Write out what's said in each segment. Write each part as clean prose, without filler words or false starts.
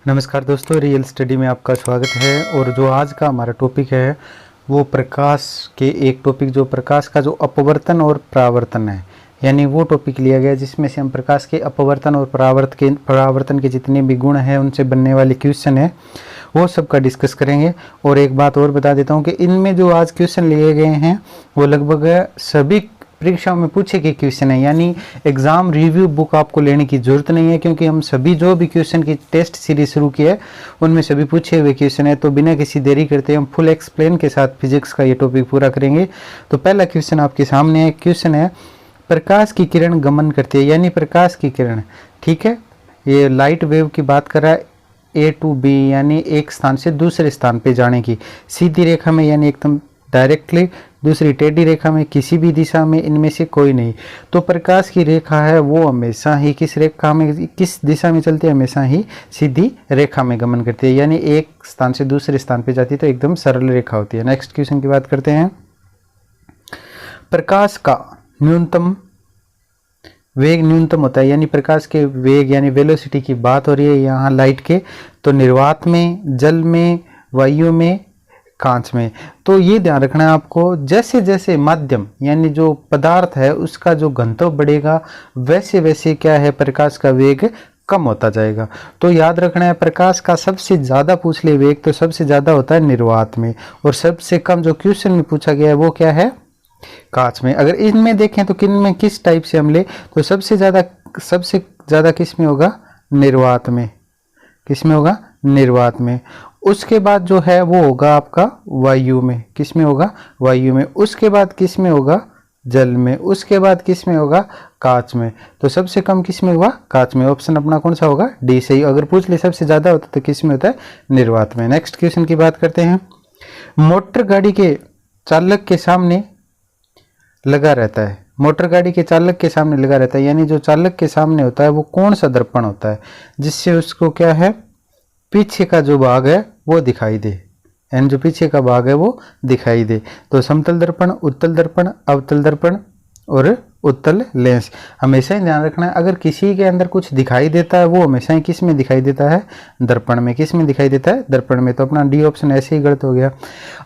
नमस्कार दोस्तों, real study में आपका स्वागत है। और जो आज का हमारा टॉपिक है वो प्रकाश के एक टॉपिक जो प्रकाश का जो अपवर्तन और परावर्तन है, यानी वो टॉपिक लिया गया जिसमें से हम प्रकाश के अपवर्तन और परावर्तन के जितने भी गुण हैं उनसे बनने वाले क्वेश्चन है वो सब का डिस्कस करेंगे। और एक बात और बता देता हूँ कि इनमें जो आज क्वेश्चन लिए गए हैं वो लगभग सभी परीक्षाओं में पूछे गए क्वेश्चन है, यानी एग्जाम रिव्यू बुक आपको लेने की जरूरत नहीं है, क्योंकि हम सभी जो भी क्वेश्चन की टेस्ट सीरीज शुरू की है उनमें सभी पूछे हुए क्वेश्चन है। तो बिना किसी देरी करते हम फुल एक्सप्लेन के साथ फिजिक्स का ये टॉपिक पूरा करेंगे। तो पहला क्वेश्चन आपके सामने है। क्वेश्चन है प्रकाश की किरण गमन करती है, यानी प्रकाश की किरण, ठीक है, ये लाइट वेव की बात कर रहा है, ए टू बी यानी एक स्थान से दूसरे स्थान पे जाने की, सीधी रेखा में यानी एकदम डायरेक्टली, दूसरी टेढ़ी रेखा में, किसी भी दिशा में, इनमें से कोई नहीं। तो प्रकाश की रेखा है वो हमेशा ही किस रेखा में, किस दिशा में चलती है, हमेशा ही सीधी रेखा में गमन करती है, यानी एक स्थान से दूसरे स्थान पे जाती है तो एकदम सरल रेखा होती है। नेक्स्ट क्वेश्चन की बात करते हैं। प्रकाश का न्यूनतम वेग न्यूनतम होता है, यानी प्रकाश के वेग यानी वेलोसिटी की बात हो रही है यहाँ लाइट के, तो निर्वात में, जल में, वायु में, कांच में। तो ये ध्यान रखना है आपको, जैसे जैसे माध्यम यानी जो पदार्थ है उसका जो घनत्व बढ़ेगा वैसे वैसे क्या है, प्रकाश का वेग कम होता जाएगा। तो याद रखना है, प्रकाश का सबसे ज़्यादा पूछ ले वेग तो सबसे ज़्यादा होता है निर्वात में, और सबसे कम जो क्वेश्चन में पूछा गया है वो क्या है, कांच में। अगर इनमें देखें तो किन में किस टाइप से हम ले तो सबसे ज़्यादा किस में होगा, निर्वात में। किस में होगा, निर्वात में। उसके बाद जो है वो होगा आपका वायु में। किस में होगा, वायु में। उसके बाद किस में होगा, जल में। उसके बाद किस में होगा, कांच में। तो सबसे कम किस में हुआ, कांच में। ऑप्शन अपना कौन सा होगा, डी सही। अगर पूछ ले सबसे ज्यादा होता तो किस में होता है, निर्वात में। नेक्स्ट क्वेश्चन की बात करते हैं। मोटर गाड़ी के चालक के सामने लगा रहता है, मोटर गाड़ी के चालक के सामने लगा रहता है, यानी जो चालक के सामने होता है वो कौन सा दर्पण होता है जिससे उसको क्या है, पीछे का जो भाग है वो दिखाई दे, यानी जो पीछे का भाग है वो दिखाई दे। तो समतल दर्पण, उत्तल दर्पण, अवतल दर्पण और उत्तल लेंस। हमेशा ही ध्यान रखना है, अगर किसी के अंदर कुछ दिखाई देता है वो हमेशा ही किस में दिखाई देता है, दर्पण में। किस में दिखाई देता है, दर्पण में। तो अपना डी ऑप्शन ऐसे ही गलत हो गया।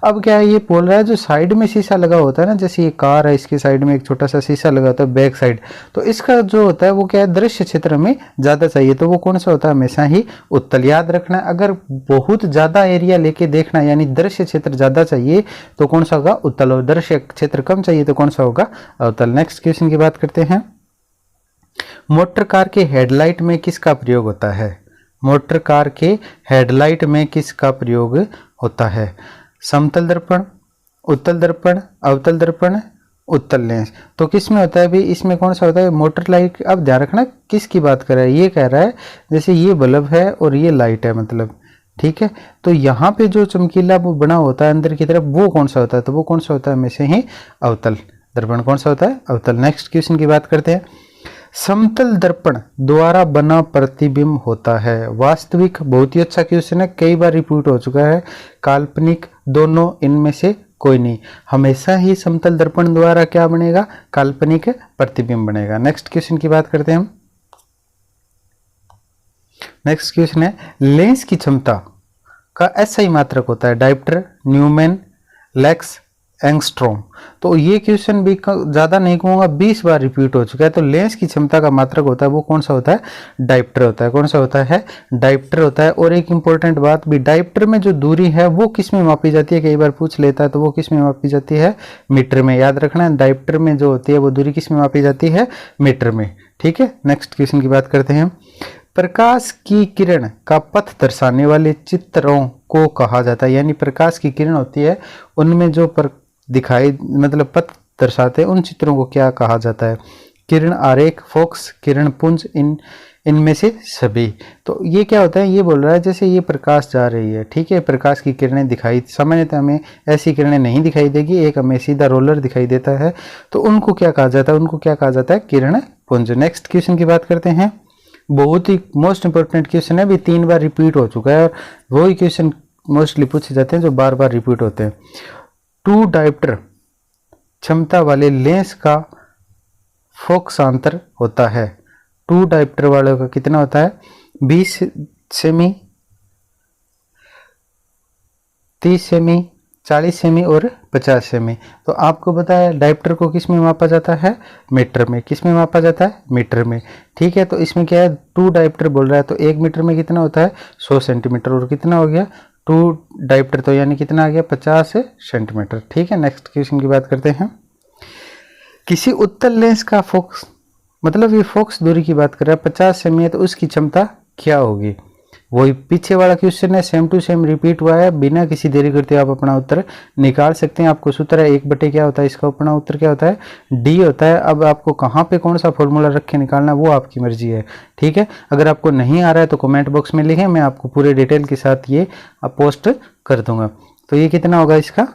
अब क्या है, ये बोल रहा है जो साइड में शीशा लगा होता है ना, जैसे ये कार है इसके साइड में एक छोटा सा शीशा लगा होता है बैक साइड, तो इसका जो होता है वो क्या है, दृश्य क्षेत्र में ज़्यादा चाहिए, तो वो कौन सा होता है, हमेशा ही उत्तल। याद रखना है, अगर बहुत ज़्यादा एरिया लेके देखना यानी दृश्य क्षेत्र ज़्यादा चाहिए तो कौन सा होगा, उत्तल, और दृश्य क्षेत्र कम चाहिए तो कौन सा होगा, अवतल। नेक्स्ट क्वेश्चन की बात करते हैं। मोटर कार के हेडलाइट में किसका प्रयोग होता है, मोटर कार के हेडलाइट में किसका प्रयोग होता है, समतल दर्पण, उत्तल दर्पण, अवतल दर्पण, उत्तल लेंस। तो किस में होता है भी, इसमें कौन सा होता है, मोटर लाइट। अब ध्यान रखना किसकी बात कर रहा है, ये कह रहा है जैसे ये बल्ब है और ये लाइट है, मतलब ठीक है, तो यहाँ पे जो चमकीला वो बना होता है अंदर की तरफ वो कौन सा होता है, तो वो कौन सा होता है, हमेशा ही अवतल दर्पण। कौन सा होता है, अवतल। नेक्स्ट क्वेश्चन की बात करते हैं। समतल दर्पण द्वारा बना प्रतिबिंब होता है वास्तविक, बहुत ही अच्छा क्वेश्चन है, कई बार रिपीट हो चुका है, काल्पनिक, दोनों, इनमें से कोई नहीं। हमेशा ही समतल दर्पण द्वारा क्या बनेगा, काल्पनिक प्रतिबिंब बनेगा। नेक्स्ट क्वेश्चन की बात करते हैं हम। नेक्स्ट क्वेश्चन है, लेंस की क्षमता का एसआई मात्रक होता है डायप्टर, न्यूमैन, लेक्स, एंगस्ट्रॉम। तो ये क्वेश्चन भी ज़्यादा नहीं कहूँगा, 20 बार रिपीट हो चुका है। तो लेंस की क्षमता का मात्रक होता है वो कौन सा होता है, डायप्टर होता है। कौन सा होता है, डायप्टर होता है। और एक इंपॉर्टेंट बात भी, डायप्टर में जो दूरी है वो किस में मापी जाती है, कई बार पूछ लेता है, तो वो किस में मापी जाती है, मीटर में। याद रखना है, डायप्टर में जो होती है वो दूरी किस में मापी जाती है, मीटर में, ठीक है। नेक्स्ट क्वेश्चन की बात करते हैं। प्रकाश की किरण का पथ दर्शाने वाले चित्रों को कहा जाता है, यानी प्रकाश की किरण होती है उनमें जो दिखाई मतलब पथ दर्शाते हैं उन चित्रों को क्या कहा जाता है, किरण आरेख, फोकस, किरण पुंज, इनमें से सभी। तो ये क्या होता है, ये बोल रहा है जैसे ये प्रकाश जा रही है, ठीक है, प्रकाश की किरणें दिखाई, सामान्यतः हमें ऐसी किरणें नहीं दिखाई देगी, एक हमें सीधा रोलर दिखाई देता है, तो उनको क्या कहा जाता है, उनको क्या कहा जाता है, किरण पुंज। नेक्स्ट क्वेश्चन की बात करते हैं। बहुत ही मोस्ट इंपोर्टेंट क्वेश्चन है, भी 3 बार रिपीट हो चुका है, और वही क्वेश्चन मोस्टली पूछे जाते हैं जो बार बार रिपीट होते हैं। 2 डायप्टर क्षमता वाले लेंस का फोकसांतर होता है, 2 डायप्टर वालों का कितना होता है, 20 सेमी 30 सेमी, 40 सेमी और 50 सेमी। तो आपको बताया डायप्टर को किस में मापा जाता है, मीटर में। किस में मापा जाता है, मीटर में। ठीक है, तो इसमें क्या है, 2 डायप्टर बोल रहा है, तो 1 मीटर में कितना होता है, 100 सेंटीमीटर, और कितना हो गया 2 डायप्टर, तो यानी कितना आ गया 50 सेंटीमीटर। ठीक है, नेक्स्ट क्वेश्चन की बात करते हैं। किसी उत्तल लेंस का फोकस, मतलब ये फोकस दूरी की बात कर रहा है, 50 सेमी है, तो उसकी क्षमता क्या होगी। वही पीछे वाला क्वेश्चन है, सेम टू सेम रिपीट हुआ है, बिना किसी देरी करते आप अपना उत्तर निकाल सकते हैं। आपको सूत्र है 1/, क्या होता है इसका अपना उत्तर क्या होता है, डी होता है। अब आपको कहाँ पे कौन सा फॉर्मूला रख के निकालना है वो आपकी मर्जी है। ठीक है, अगर आपको नहीं आ रहा है तो कमेंट बॉक्स में लिखें, मैं आपको पूरे डिटेल के साथ ये पोस्ट कर दूंगा। तो ये कितना होगा इसका,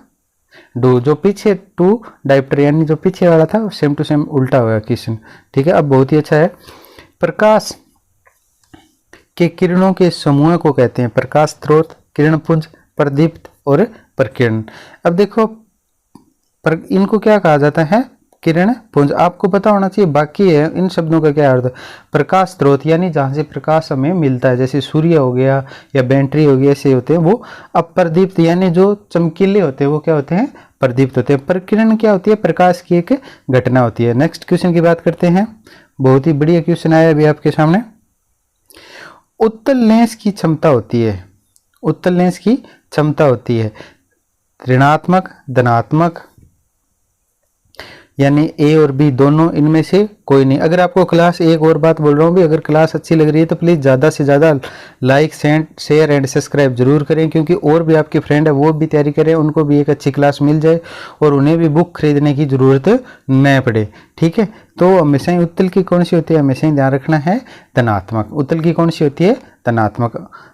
डू, जो पीछे 2 डायप्टर यानी जो पीछे वाला था सेम टू सेम उल्टा हुआ क्वेश्चन। ठीक है, अब बहुत ही अच्छा है। प्रकाश के किरणों के समूह को कहते हैं प्रकाश स्रोत, किरणपुंज, प्रदीप्त और प्रकीर्ण। अब देखो इनको क्या कहा जाता है, किरण पुंज। आपको पता होना चाहिए बाकी है इन शब्दों का क्या अर्थ। प्रकाश स्रोत यानी जहां से प्रकाश हमें मिलता है, जैसे सूर्य हो गया या बैटरी हो गया, ऐसे होते हैं वो। अब प्रदीप्त यानी जो चमकीले होते हैं वो क्या होते हैं, प्रदीप्त होते हैं। प्रकीर्ण क्या होती है, प्रकाश की एक घटना होती है। नेक्स्ट क्वेश्चन की बात करते हैं, बहुत ही बढ़िया क्वेश्चन आया अभी आपके सामने। उत्तल लेंस की क्षमता होती है, उत्तल लेंस की क्षमता होती है ऋणात्मक, धनात्मक, यानी ए और बी दोनों, इनमें से कोई नहीं। अगर आपको क्लास, एक और बात बोल रहा हूँ भी, अगर क्लास अच्छी लग रही है तो प्लीज़ ज़्यादा से ज़्यादा लाइक, शेयर एंड सब्सक्राइब जरूर करें, क्योंकि और भी आपके फ्रेंड है वो भी तैयारी करें, उनको भी एक अच्छी क्लास मिल जाए और उन्हें भी बुक खरीदने की ज़रूरत न पड़े। ठीक है, तो हमेशा ही उत्तल की कौन सी होती है, हमेशा ही ध्यान रखना है धनात्मक। उत्तल की कौन सी होती है, धनात्मक।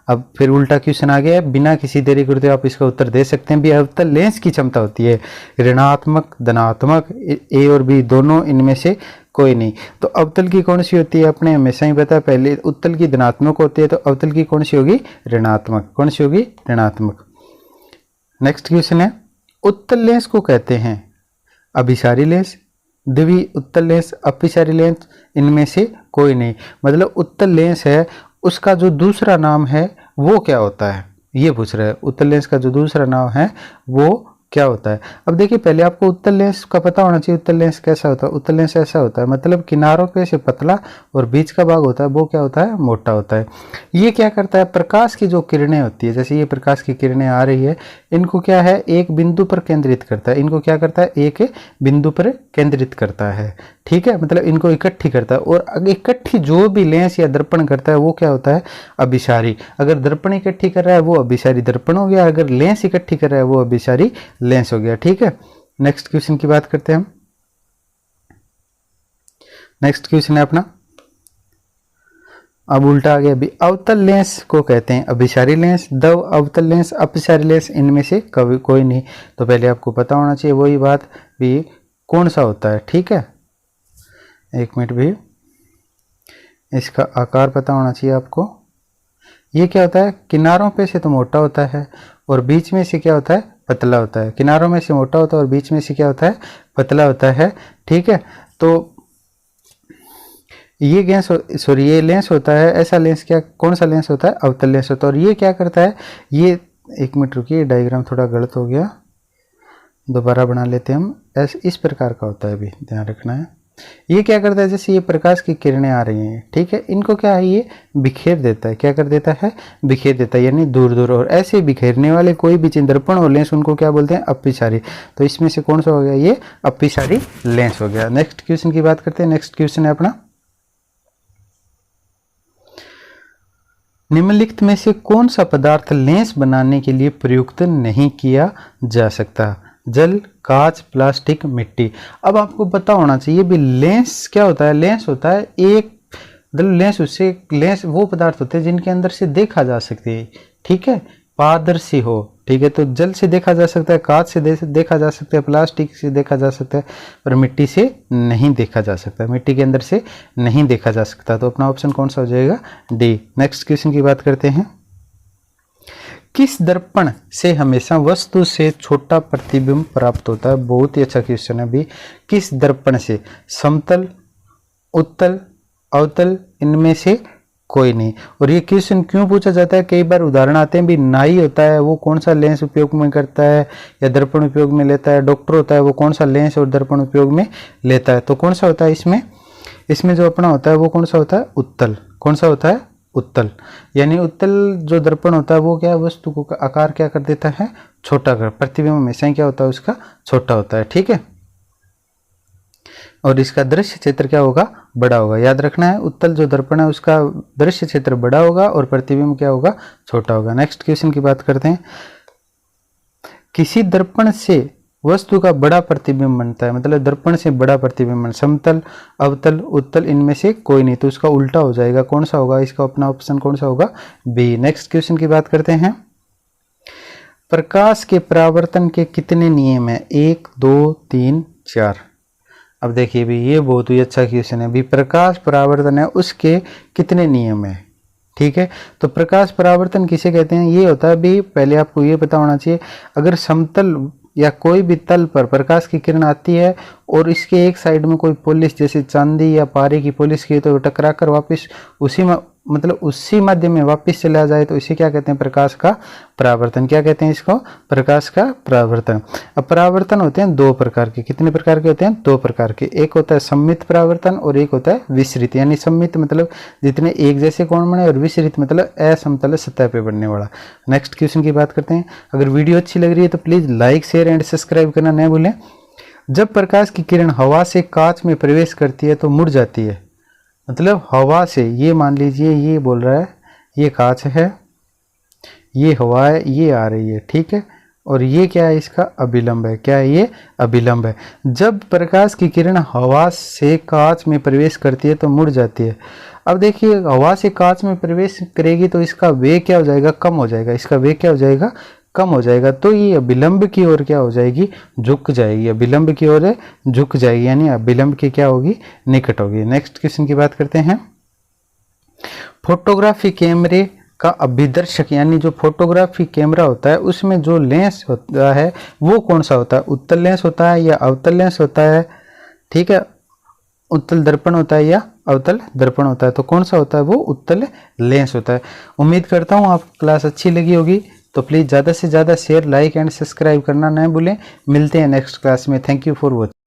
अब फिर उल्टा क्वेश्चन आ गया है, बिना किसी देरी करते आप इसका उत्तर दे सकते हैं भी। उत्तल लेंस की क्षमता होती है ऋणात्मक, धनात्मक, ए और बी दोनों, इनमें से कोई नहीं। तो अवतल की कौन सी होती है, आपने हमेशा ही बताया, पहले उत्तल की धनात्मक होती है, तो अवतल की कौन सी होगी, ऋणात्मक। कौन सी होगी, ऋणात्मक। नेक्स्ट क्वेश्चन है, उत्तल लेंस को कहते हैं अभिसारी लेंस, द्वि उत्तल लेंस, अपसारी लेंस, इनमें से कोई नहीं। मतलब उत्तल लेंस है, उसका जो दूसरा नाम है वो क्या होता है, ये पूछ रहा है। उत्तल लेंस का जो दूसरा नाम है वो क्या होता है। अब देखिए, पहले आपको उत्तल लेंस का पता होना चाहिए। उत्तल लेंस कैसा होता है, उत्तल लेंस ऐसा होता है, मतलब किनारों पे से पतला और बीच का भाग होता है वो क्या होता है, मोटा होता है। ये क्या करता है, प्रकाश की जो किरणें होती है, जैसे ये प्रकाश की किरणें आ रही है, इनको क्या है, एक बिंदु पर केंद्रित करता है। इनको क्या करता है, एक बिंदु पर केंद्रित करता है। ठीक है, मतलब इनको इकट्ठी करता है। और इकट्ठी जो भी लेंस या दर्पण करता है वो क्या होता है, अभिसारी। अगर दर्पण इकट्ठी कर रहा है वो अभिसारी दर्पण हो गया, अगर लेंस इकट्ठी कर रहा है वो अभिसारी लेंस हो गया। ठीक है, नेक्स्ट क्वेश्चन की बात करते हैं हम। नेक्स्ट क्वेश्चन है अपना, अब उल्टा आ गया भी। अवतल लेंस को कहते हैं अभिसारी लेंस, दव अवतल लेंस, अपसारी लेंस, इनमें से कभी कोई नहीं। तो पहले आपको पता होना चाहिए वही बात भी कौन सा होता है। ठीक है, एक मिनट भी, इसका आकार पता होना चाहिए आपको। ये क्या होता है, किनारों पे से तो मोटा होता है और बीच में से क्या होता है, पतला होता है। किनारों में से मोटा होता है और बीच में से क्या होता है, पतला होता है। ठीक है, तो ये ये लेंस होता है, ऐसा लेंस क्या, कौन सा लेंस होता है, अवतल लेंस होता है। और ये क्या करता है, ये, एक मिनट रुकिए, डायग्राम थोड़ा गलत हो गया, दोबारा बना लेते हैं हम। ऐसे इस प्रकार का होता है, अभी ध्यान रखना है। ये क्या करता है, जैसे ये प्रकाश की किरणें आ रही हैं, ठीक है, इनको क्या है, ये बिखेर देता है। क्या कर देता है, बिखेर देता है, यानी दूर दूर। और ऐसे बिखेरने वाले कोई भी चीज, दर्पण और लेंस, उनको क्या बोलते हैं, अपसारी। तो इसमें से कौन सा हो गया, ये अपसारी लेंस हो गया। नेक्स्ट क्वेश्चन की बात करते हैं। नेक्स्ट क्वेश्चन है अपना, निम्नलिखित में से कौन सा पदार्थ लेंस बनाने के लिए प्रयुक्त नहीं किया जा सकता, जल, कांच, प्लास्टिक, मिट्टी। अब आपको पता होना चाहिए भी लेंस क्या होता है, लेंस होता है एक, मतलब लेंस, उससे लेंस वो पदार्थ होते हैं जिनके अंदर से देखा जा सकते हैं। ठीक है, पारदर्शी हो। ठीक है, तो जल से देखा जा सकता है, कांच से देखा जा सकता है, प्लास्टिक से देखा जा सकता है, पर मिट्टी से नहीं देखा जा सकता, मिट्टी के अंदर से नहीं देखा जा सकता। तो अपना ऑप्शन कौन सा हो जाएगा, डी। नेक्स्ट क्वेश्चन की बात करते हैं, किस दर्पण से हमेशा वस्तु से छोटा प्रतिबिंब प्राप्त होता है। बहुत ही अच्छा क्वेश्चन है भी। किस दर्पण से, समतल, उत्तल, अवतल, इनमें से कोई नहीं। और ये क्वेश्चन क्यों पूछा जाता है, कई बार उदाहरण आते हैं भी नाई होता है वो कौन सा लेंस उपयोग में करता है या दर्पण उपयोग में लेता है, डॉक्टर होता है वो कौन सा लेंस और दर्पण उपयोग में लेता है। तो कौन सा होता है इसमें जो अपना होता है वो कौन सा होता है, उत्तल। कौन सा होता है, उत्तल। यानी उत्तल जो दर्पण होता है वो क्या है, वस्तु को आकार क्या कर देता है, छोटा कर। प्रतिबिंब हमेशा क्या होता है, उसका छोटा होता है। ठीक है, और इसका दृश्य क्षेत्र क्या होगा, बड़ा होगा। याद रखना है, उत्तल जो दर्पण है उसका दृश्य क्षेत्र बड़ा होगा और प्रतिबिंब क्या होगा, छोटा होगा। नेक्स्ट क्वेश्चन की बात करते हैं। किसी दर्पण से वस्तु का बड़ा प्रतिबिंब बनता है, मतलब दर्पण से बड़ा प्रतिबिंब, समतल, अवतल, उत्तल, इनमें से कोई नहीं, तो उसका उल्टा हो जाएगा। कौन सा होगा, इसका अपना ऑप्शन कौन सा होगा, बी। नेक्स्ट क्वेश्चन की बात करते हैं। प्रकाश के परावर्तन के कितने नियम है, 1 2 3 4। अब देखिए भी ये बहुत ही अच्छा क्वेश्चन है भी, प्रकाश परावर्तन है उसके कितने नियम है। ठीक है, तो प्रकाश परावर्तन किसे कहते हैं, ये होता है भी, पहले आपको ये पता होना चाहिए, अगर समतल या कोई भी तल पर प्रकाश की किरण आती है और इसके एक साइड में कोई पॉलिश जैसे चांदी या पारे की पॉलिश की, तो टकरा कर वापस उसी में मतलब उसी माध्यम में वापस चला जाए, तो इसे क्या कहते हैं, प्रकाश का परावर्तन। क्या कहते हैं इसको, प्रकाश का परावर्तन। अब परावर्तन होते हैं दो प्रकार के। कितने प्रकार के होते हैं, दो प्रकार के। एक होता है सम्मित परावर्तन और एक होता है विसरित। यानी सम्मित मतलब जितने एक जैसे कोण बने, और विसरित मतलब असमतल सतह पे बनने वाला। नेक्स्ट क्वेश्चन की बात करते हैं। अगर वीडियो अच्छी लग रही है तो please like, share and subscribe करना न भूलें। जब प्रकाश की किरण हवा से कांच में प्रवेश करती है तो मुड़ जाती है, मतलब हवा से, ये मान लीजिए ये बोल रहा है ये कांच है, ये हवा है, ये आ रही है, ठीक है, और ये क्या है, इसका अभिलंब है। क्या है, ये अभिलंब है। जब प्रकाश की किरण हवा से कांच में प्रवेश करती है तो मुड़ जाती है। अब देखिए हवा से कांच में प्रवेश करेगी तो इसका वेग क्या हो जाएगा, कम हो जाएगा। इसका वेग क्या हो जाएगा, कम हो जाएगा। तो ये अभिलंब की ओर क्या हो जाएगी, झुक जाएगी। अभिलंब की ओर झुक जाएगी, यानी अभिलंब की क्या होगी, निकट होगी। नेक्स्ट क्वेश्चन की बात करते हैं। फोटोग्राफी कैमरे का अभिदर्शक, यानी जो फोटोग्राफी कैमरा होता है उसमें जो लेंस होता है वो कौन सा होता है, उत्तल लेंस होता है या अवतल लेंस होता है। ठीक है, उत्तल दर्पण होता है या अवतल दर्पण होता है। तो कौन सा होता है, वो उत्तल लेंस होता है। उम्मीद करता हूँ आपको क्लास अच्छी लगी होगी, तो प्लीज़ ज़्यादा से ज़्यादा शेयर, लाइक एंड सब्सक्राइब करना न भूलें। मिलते हैं नेक्स्ट क्लास में। Thank you for watching.